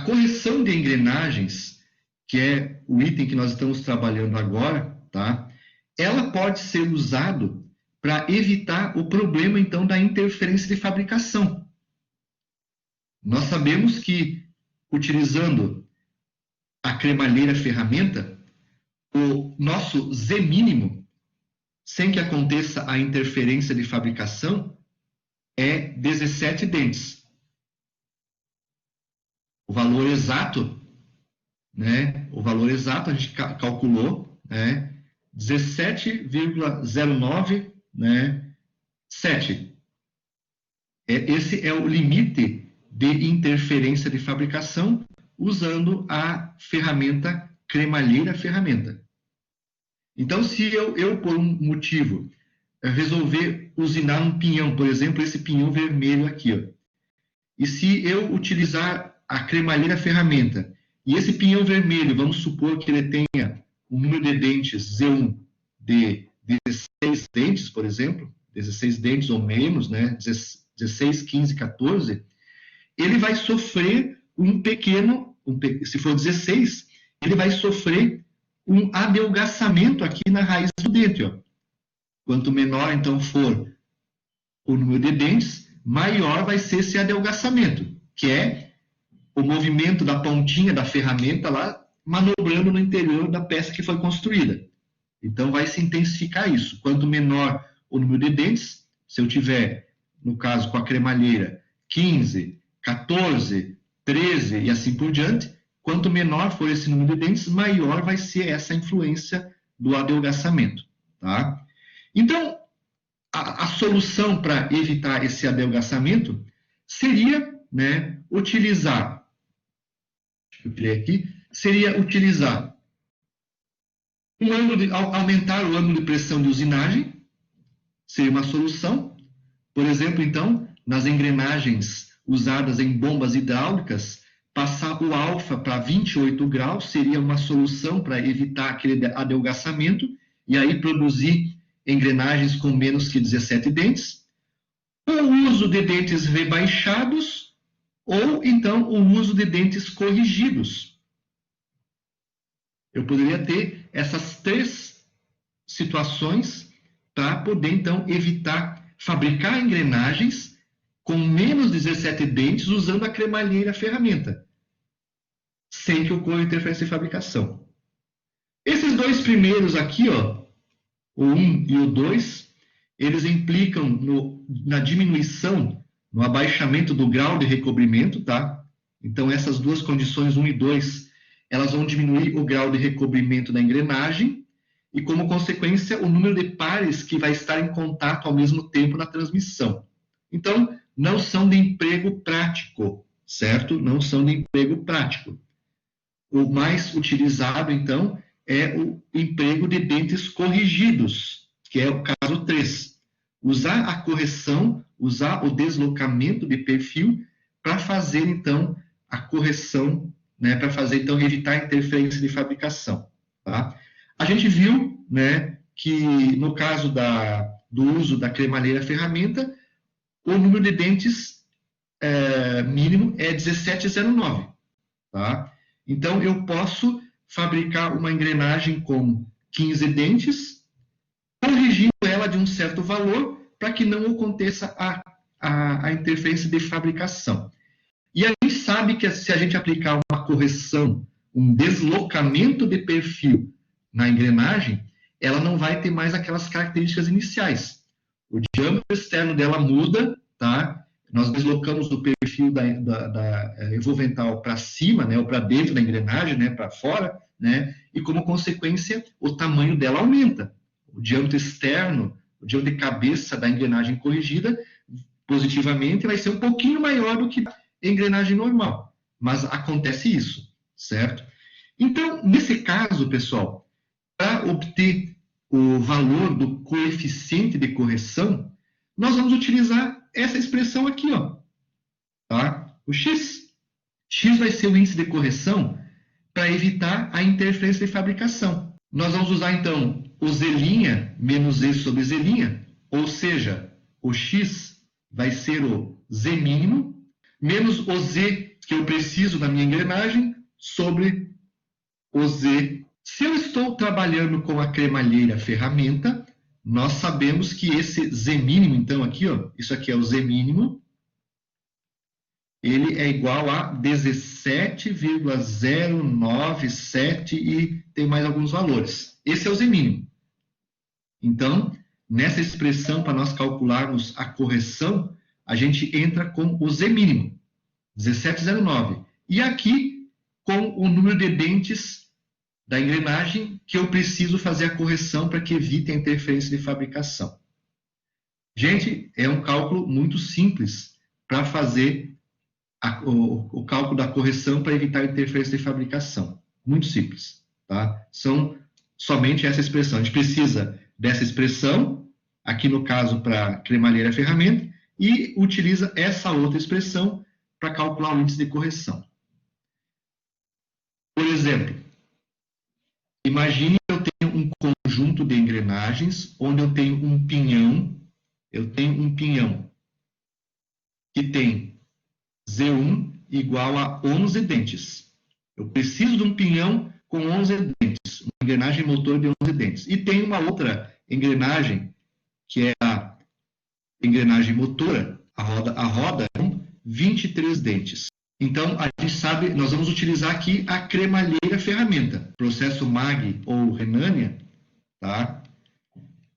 A correção de engrenagens, que é o item que nós estamos trabalhando agora, tá? Ela pode ser usada para evitar o problema, então, da interferência de fabricação. Nós sabemos que, utilizando a cremalheira ferramenta, o nosso Z mínimo, sem que aconteça a interferência de fabricação, é 17 dentes. O valor exato, né? O valor exato a gente calculou, né? 17,09, né? 7. Esse é o limite de interferência de fabricação usando a ferramenta cremalheira ferramenta. Então, se eu por um motivo, resolver usinar um pinhão, por exemplo, esse pinhão vermelho aqui, ó, e se eu utilizar a cremalheira ferramenta, e esse pinhão vermelho, vamos supor que ele tenha um número de dentes Z1 de 16 dentes, por exemplo, 16 dentes ou menos, né, 16, 15, 14, ele vai sofrer se for 16, ele vai sofrer um adelgaçamento aqui na raiz do dente, ó. Quanto menor, então, for o número de dentes, maior vai ser esse adelgaçamento, que é o movimento da pontinha da ferramenta lá, manobrando no interior da peça que foi construída. Então, vai se intensificar isso. Quanto menor o número de dentes, se eu tiver, no caso, com a cremalheira, 15, 14, 13 e assim por diante, quanto menor for esse número de dentes, maior vai ser essa influência do adelgaçamento, tá? Então, a solução para evitar esse adelgaçamento seria, né, utilizar aumentar o ângulo de pressão de usinagem, seria uma solução. Por exemplo, então, nas engrenagens usadas em bombas hidráulicas, passar o alfa para 28 graus seria uma solução para evitar aquele adelgaçamento e aí produzir engrenagens com menos que 17 dentes. O uso de dentes rebaixados ou, então, o uso de dentes corrigidos. Eu poderia ter essas 3 situações para poder, então, evitar fabricar engrenagens com menos 17 dentes usando a cremalheira ferramenta, sem que ocorra interferência de fabricação. Esses 2 primeiros aqui, ó, o 1 e o 2, eles implicam na diminuição, no abaixamento do grau de recobrimento, tá? Então, essas 2 condições, 1 e 2, elas vão diminuir o grau de recobrimento da engrenagem e, como consequência, o número de pares que vai estar em contato ao mesmo tempo na transmissão. Então, não são de emprego prático, certo? Não são de emprego prático. O mais utilizado, então, é o emprego de dentes corrigidos, que é o caso 3. Usar a correção, usar o deslocamento de perfil para fazer, então, a correção, né, para fazer, então, evitar a interferência de fabricação. Tá? A gente viu, né, que no caso do uso da cremalheira ferramenta, o número de dentes mínimo é 17,09. Tá? Então, eu posso fabricar uma engrenagem com 15 dentes, corrigindo ela de um certo valor para que não aconteça a interferência de fabricação. E a gente sabe que se a gente aplicar uma correção, um deslocamento de perfil na engrenagem, ela não vai ter mais aquelas características iniciais. O diâmetro externo dela muda, tá? Nós deslocamos o perfil da evovental para cima, né, ou para dentro da engrenagem, né, para fora, né, e como consequência o tamanho dela aumenta. O diâmetro externo, o diâmetro de cabeça da engrenagem corrigida, positivamente, vai ser um pouquinho maior do que a engrenagem normal. Mas acontece isso, certo? Então, nesse caso, pessoal, para obter o valor do coeficiente de correção, nós vamos utilizar essa expressão aqui, ó, tá? O x. X vai ser o índice de correção para evitar a interferência de fabricação. Nós vamos usar, então, o z' menos z sobre z', ou seja, o x vai ser o z mínimo, menos o z que eu preciso na minha engrenagem sobre o Z. Se eu estou trabalhando com a cremalheira ferramenta, nós sabemos que esse Z mínimo, então, aqui, ó, isso aqui é o Z mínimo, ele é igual a 17,097 e tem mais alguns valores. Esse é o Z mínimo. Então, nessa expressão, para nós calcularmos a correção, a gente entra com o Z mínimo, 17,09. E aqui, com o número de dentes da engrenagem que eu preciso fazer a correção para que evite a interferência de fabricação. Gente, é um cálculo muito simples para fazer o cálculo da correção para evitar a interferência de fabricação. Muito simples. Tá? São somente essa expressão. A gente precisa dessa expressão, aqui no caso para cremalheira ferramenta, e utiliza essa outra expressão para calcular o índice de correção. Por exemplo, imagine que eu tenho um conjunto de engrenagens onde eu tenho um pinhão que tem Z1 igual a 11 dentes. Eu preciso de um pinhão com 11 dentes, uma engrenagem motor de 11 dentes. E tem uma outra engrenagem, que é a engrenagem motora, a roda com 23 dentes. Então, a gente sabe, nós vamos utilizar aqui a cremalheira ferramenta, processo MAG ou Renânia, tá?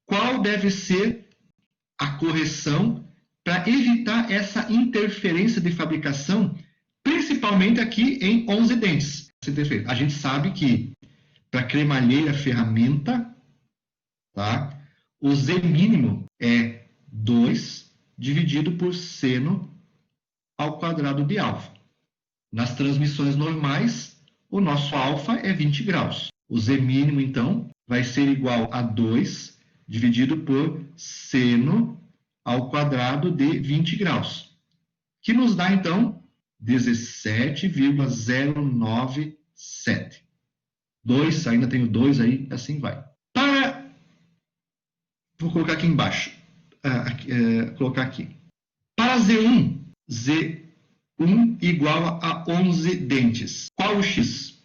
Qual deve ser a correção para evitar essa interferência de fabricação, principalmente aqui em 11 dentes? A gente sabe que para cremalheira ferramenta, tá? O Z mínimo é 2 dividido por seno ao quadrado de alfa. Nas transmissões normais, o nosso alfa é 20 graus. O Z mínimo, então, vai ser igual a 2 dividido por seno ao quadrado de 20 graus, que nos dá, então, 17,097. 2, ainda tenho 2 aí, assim vai. Vou colocar aqui embaixo. Colocar aqui. Para Z1, Z1 igual a 11 dentes. Qual o X?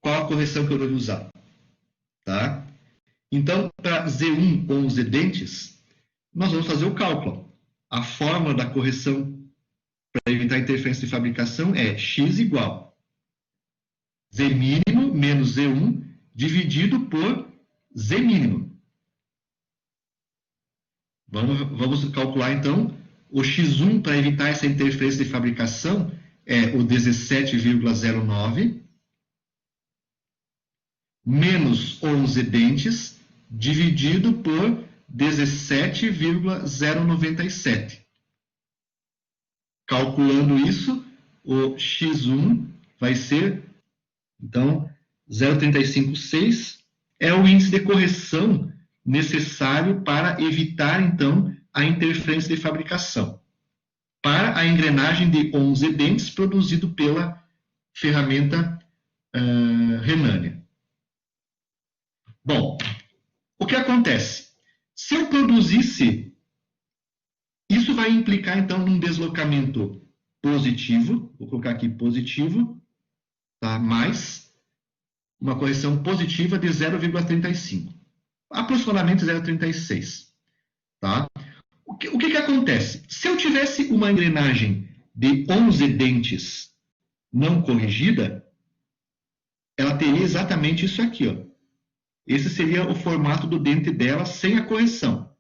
Qual a correção que eu devo usar? Tá? Então, para Z1, 11 dentes, nós vamos fazer o cálculo. A fórmula da correção para evitar interferência de fabricação é X igual Z mínimo menos Z1 dividido por Z mínimo. Vamos calcular, então, o X1 para evitar essa interferência de fabricação é o 17,09 menos 11 dentes dividido por 17,097. Calculando isso, o X1 vai ser, então, 0,356 é o índice de correção necessário para evitar, então, a interferência de fabricação para a engrenagem de 11 dentes produzido pela ferramenta Renânia. Bom, o que acontece? Se eu produzisse, isso vai implicar, então, num deslocamento positivo, vou colocar aqui positivo, tá? Mais uma correção positiva de 0,35, aproximadamente 0,36. Tá? O que acontece? Se eu tivesse uma engrenagem de 11 dentes não corrigida, ela teria exatamente isso aqui, ó. Esse seria o formato do dente dela sem a correção.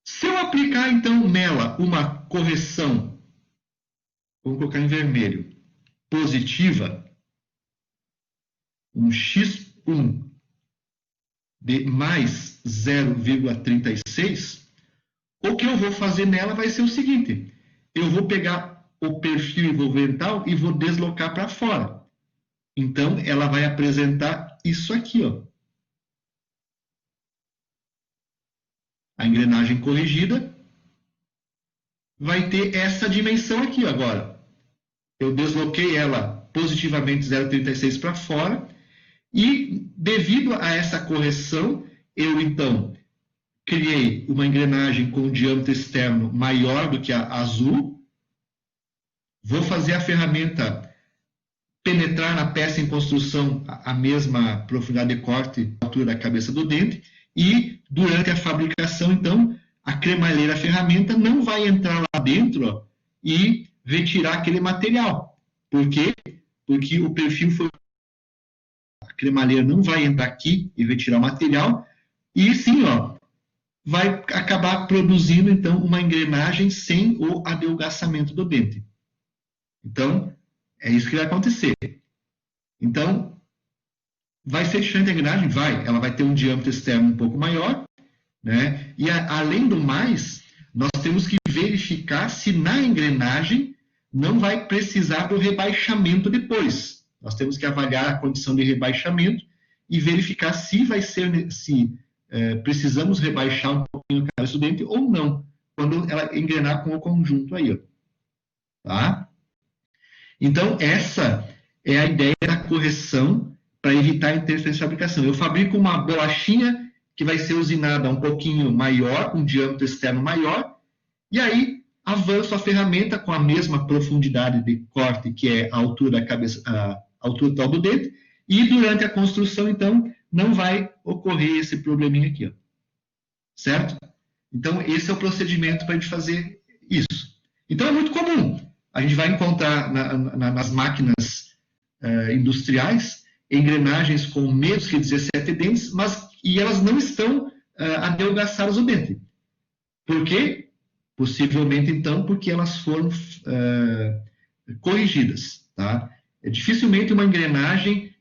Se eu aplicar, então, nela uma correção, vamos colocar em vermelho, positiva, um X1 de mais 0,36, o que eu vou fazer nela vai ser o seguinte: eu vou pegar o perfil envolvental e vou deslocar para fora. Então, ela vai apresentar isso aqui, ó. A engrenagem corrigida vai ter essa dimensão aqui agora. Eu desloquei ela positivamente 0,36 para fora e, devido a essa correção, eu, então, criei uma engrenagem com um diâmetro externo maior do que a azul, vou fazer a ferramenta penetrar na peça em construção a mesma profundidade de corte, altura da cabeça do dente, e durante a fabricação, então, a cremalheira ferramenta não vai entrar lá dentro, ó, e retirar aquele material. Por quê? Porque o perfil foi... A cremalheira não vai entrar aqui e retirar o material, e sim, ó, vai acabar produzindo, então, uma engrenagem sem o adelgaçamento do dente. Então, é isso que vai acontecer. Então, vai ser diferente a engrenagem? Vai. Ela vai ter um diâmetro externo um pouco maior, né? E, além do mais, nós temos que verificar se na engrenagem não vai precisar do rebaixamento depois. Nós temos que avaliar a condição de rebaixamento e verificar se vai ser, se precisamos rebaixar um pouquinho a cabeça do dente ou não, quando ela engrenar com o conjunto aí, ó. Tá? Então, essa é a ideia da correção para evitar interferência de fabricação. Eu fabrico uma bolachinha que vai ser usinada um pouquinho maior, com um diâmetro externo maior, e aí avanço a ferramenta com a mesma profundidade de corte, que é a altura da cabeça, a altura total do dente, e durante a construção, então, não vai ocorrer esse probleminha aqui, ó. Certo? Então, esse é o procedimento para a gente fazer isso. Então, é muito comum. A gente vai encontrar nas máquinas industriais engrenagens com menos que 17 dentes, e elas não estão adelgaçadas o dente. Por quê? Possivelmente, então, porque elas foram corrigidas. Tá? Dificilmente uma engrenagem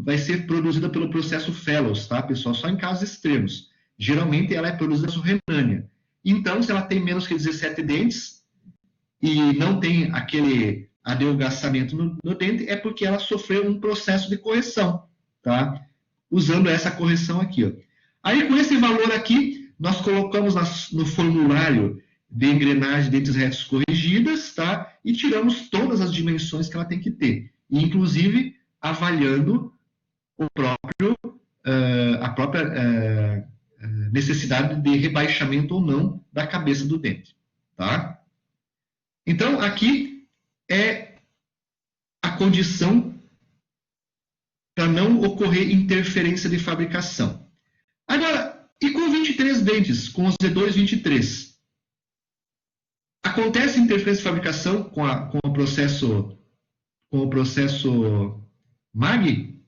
vai ser produzida pelo processo Fellows, tá, pessoal? Só em casos extremos. Geralmente, ela é produzida por Renânia. Então, se ela tem menos que 17 dentes, e não tem aquele adelgaçamento no dente, é porque ela sofreu um processo de correção, tá? Usando essa correção aqui, ó. Aí, com esse valor aqui, nós colocamos no formulário de engrenagem de dentes retos corrigidas, tá? E tiramos todas as dimensões que ela tem que ter, inclusive avaliando a própria necessidade de rebaixamento ou não da cabeça do dente, tá? Então, aqui é a condição para não ocorrer interferência de fabricação. Agora, e com 23 dentes, com os Z2 23? Acontece interferência de fabricação com o processo MAG?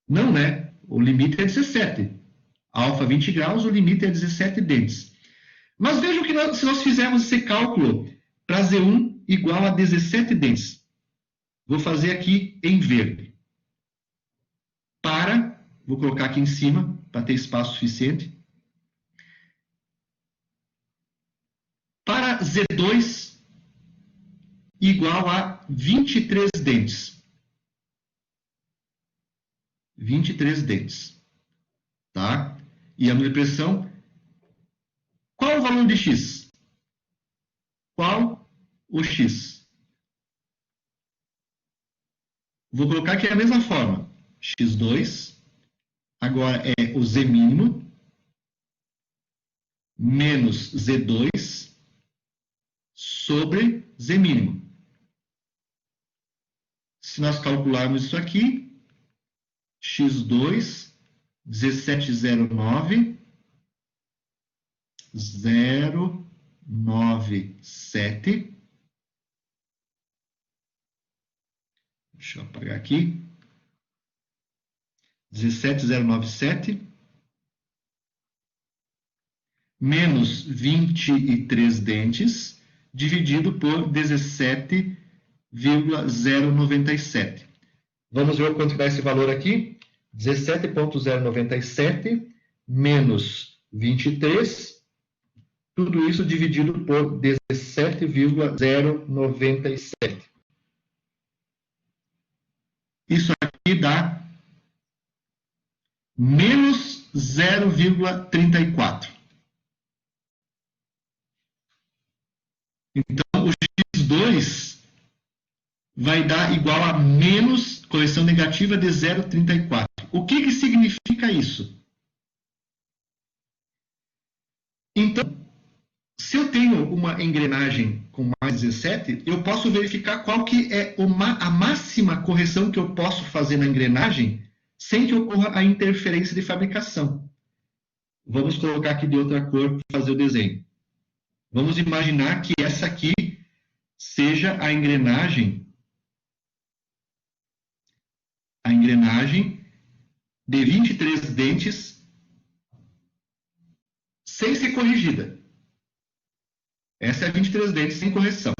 Não, né? O limite é 17. Alfa 20 graus, o limite é 17 dentes. Mas vejam que se nós fizermos esse cálculo para Z1 igual a 17 dentes. Vou fazer aqui em verde. Vou colocar aqui em cima, para ter espaço suficiente. Para Z2 igual a 23 dentes. 23 dentes. Tá? E a minha pressão. Qual o valor de X? Qual o X? Vou colocar aqui a mesma forma. X2, agora é o Z mínimo, menos Z2, sobre Z mínimo. Se nós calcularmos isso aqui, X2, 1709, 097. Deixa eu apagar aqui. 17097 menos 23 dentes dividido por 17,097. Vamos ver quanto dá esse valor aqui. 17,097 menos 23, tudo isso dividido por 17,097. Isso aqui dá menos 0,34. Então, o X2 vai dar igual a menos correção negativa de 0,34. O que significa isso? se eu tenho uma engrenagem com mais 17, eu posso verificar qual que é a máxima correção que eu posso fazer na engrenagem sem que ocorra a interferência de fabricação. Vamos colocar aqui de outra cor para fazer o desenho. Vamos imaginar que essa aqui seja a engrenagem de 23 dentes sem ser corrigida. Essa é a 23 dentes sem correção.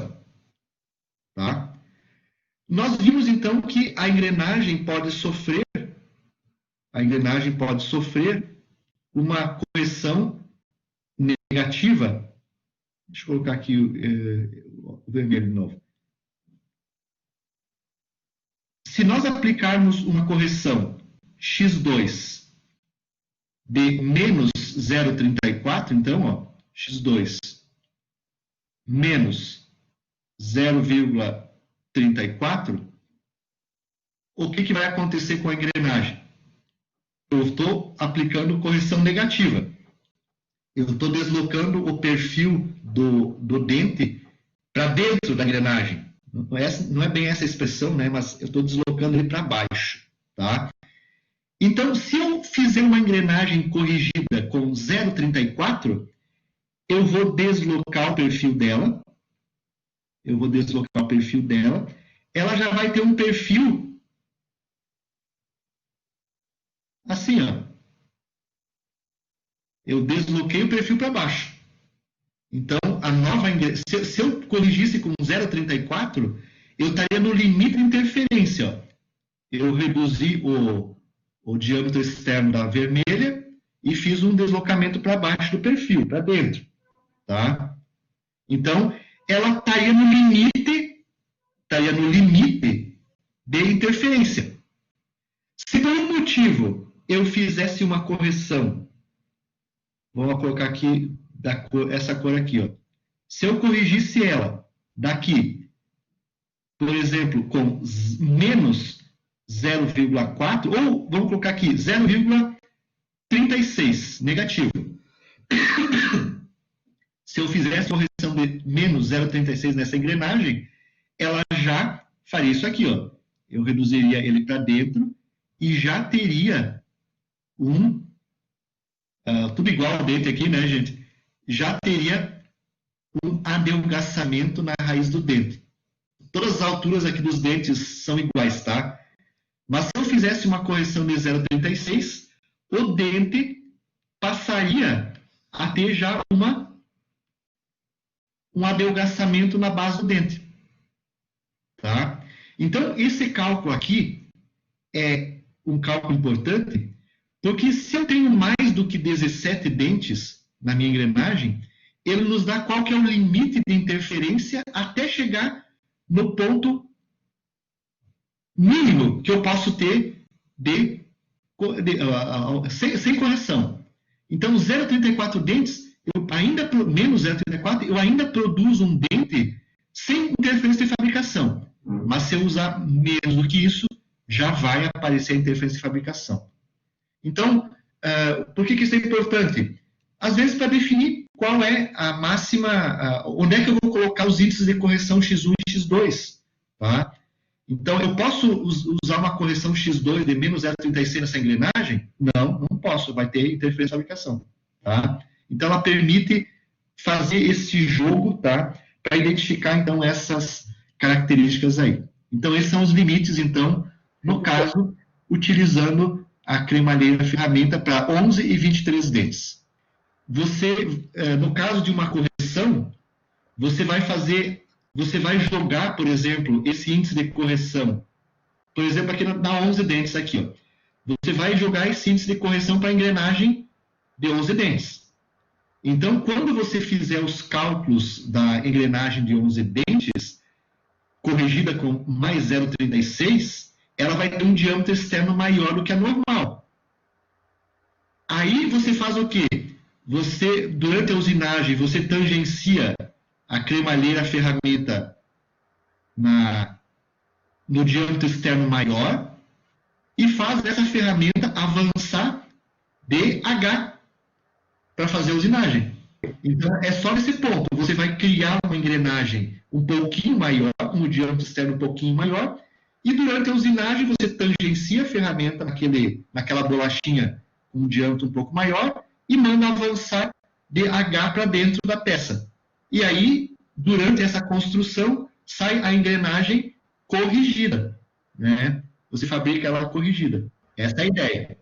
Tá? Nós vimos então que a engrenagem pode sofrer uma correção negativa. Deixa eu colocar aqui o vermelho de novo. Se nós aplicarmos uma correção x2 de menos 0,34, então, ó, x2 menos 0,34, o que vai acontecer com a engrenagem? Eu estou aplicando correção negativa. Eu estou deslocando o perfil do dente para dentro da engrenagem. Não é bem essa expressão, né? Mas eu estou deslocando ele para baixo. Tá? Então, se eu fizer uma engrenagem corrigida com 0,34, eu vou deslocar o perfil dela. Ela já vai ter um perfil assim, ó. Eu desloquei o perfil para baixo. Então, se eu corrigisse com 0,34, eu estaria no limite de interferência. Ó. Eu reduzi o diâmetro externo da vermelha e fiz um deslocamento para baixo do perfil, para dentro. Tá? Então, ela estaria no limite de interferência. Se por um motivo eu fizesse uma correção, vamos colocar aqui essa cor aqui, ó. Se eu corrigisse ela daqui, por exemplo, com menos 0,4, ou vamos colocar aqui 0,36, negativo. Se eu fizesse uma correção de menos 0,36 nessa engrenagem, ela já faria isso aqui, ó. Eu reduziria ele para dentro e já teria tudo igual ao dente aqui, né, gente? Já teria um adelgaçamento na raiz do dente. Todas as alturas aqui dos dentes são iguais, tá? Mas se eu fizesse uma correção de 0,36, o dente passaria a ter já um adelgaçamento na base do dente. Tá? Então, esse cálculo aqui é um cálculo importante, porque se eu tenho mais do que 17 dentes na minha engrenagem, ele nos dá qual que é o limite de interferência até chegar no ponto mínimo que eu posso ter sem correção. Então, 0,34 dentes, menos 0,34, eu ainda produzo um dente sem interferência de fabricação. Mas se eu usar menos do que isso, já vai aparecer a interferência de fabricação. Então, por que isso é importante? Às vezes, para definir qual é a máxima, onde é que eu vou colocar os índices de correção x1 e x2. Tá? Então, eu posso usar uma correção x2 de menos 0,36 nessa engrenagem? Não posso, vai ter interferência de fabricação. Tá? Então, ela permite fazer esse jogo, tá? Para identificar, então, essas características aí. Então, esses são os limites, então, no caso, utilizando a cremalheira ferramenta para 11 e 23 dentes. No caso de uma correção, você vai jogar, por exemplo, esse índice de correção, por exemplo, aqui na 11 dentes, aqui, ó. Você vai jogar esse índice de correção para a engrenagem de 11 dentes. Então, quando você fizer os cálculos da engrenagem de 11 dentes, corrigida com mais 0,36, ela vai ter um diâmetro externo maior do que a normal. Aí você faz o quê? Durante a usinagem, você tangencia a cremalheira ferramenta no diâmetro externo maior e faz essa ferramenta avançar DH para fazer a usinagem. Então, é só nesse ponto. Você vai criar uma engrenagem um pouquinho maior, um diâmetro externo um pouquinho maior, e durante a usinagem você tangencia a ferramenta naquela bolachinha com um diâmetro um pouco maior e manda avançar DH para dentro da peça. E aí, durante essa construção, sai a engrenagem corrigida, né? Você fabrica ela corrigida. Essa é a ideia.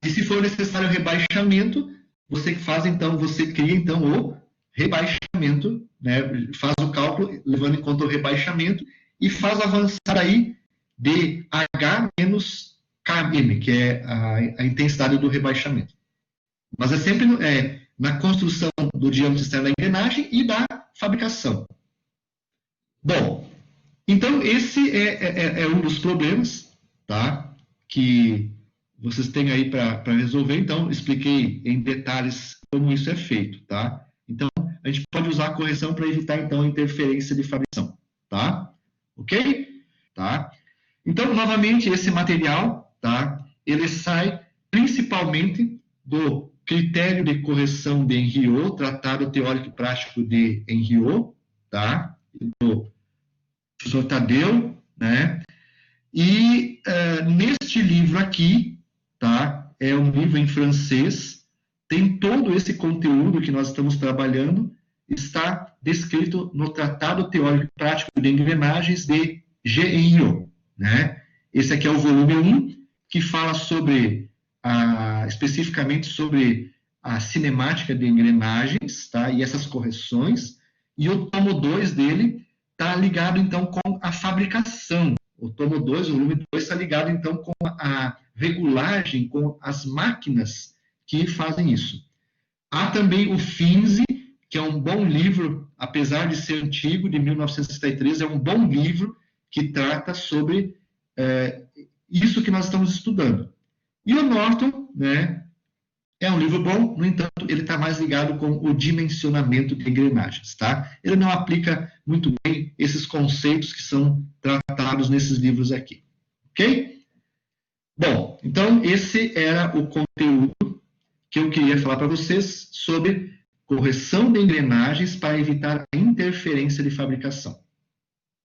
E se for necessário rebaixamento, você cria então o rebaixamento, né? Faz o cálculo levando em conta o rebaixamento e faz avançar aí DH menos KM, que é a intensidade do rebaixamento. Mas é sempre na construção do diâmetro externo da engrenagem e da fabricação. Bom, então esse é um dos problemas, tá? Que vocês têm aí para resolver. Então, expliquei em detalhes como isso é feito, tá? Então, a gente pode usar a correção para evitar, então, a interferência de fabricação, tá? Ok? Tá? Então, novamente, esse material, tá? Ele sai principalmente do critério de correção de Henriot, Tratado Teórico e Prático de Henriot, tá? Do professor Tadeu, né? E neste livro aqui, tá? É um livro em francês, tem todo esse conteúdo que nós estamos trabalhando, está descrito no Tratado Teórico e Prático de Engrenagens de Henriot, né? Esse aqui é o volume 1, que fala especificamente sobre a cinemática de engrenagens, tá? E essas correções. E o tomo 2 dele está ligado, então, com a fabricação. O tomo 2, o volume 2, está ligado, então, com a regulagem, com as máquinas que fazem isso. Há também o Finzi, que é um bom livro, apesar de ser antigo, de 1963, é um bom livro que trata sobre isso que nós estamos estudando. E o Norton, né, é um livro bom, no entanto, ele está mais ligado com o dimensionamento de engrenagens, tá? Ele não aplica muito bem esses conceitos que são tratados nesses livros aqui, ok? Bom, então esse era o conteúdo que eu queria falar para vocês sobre correção de engrenagens para evitar a interferência de fabricação.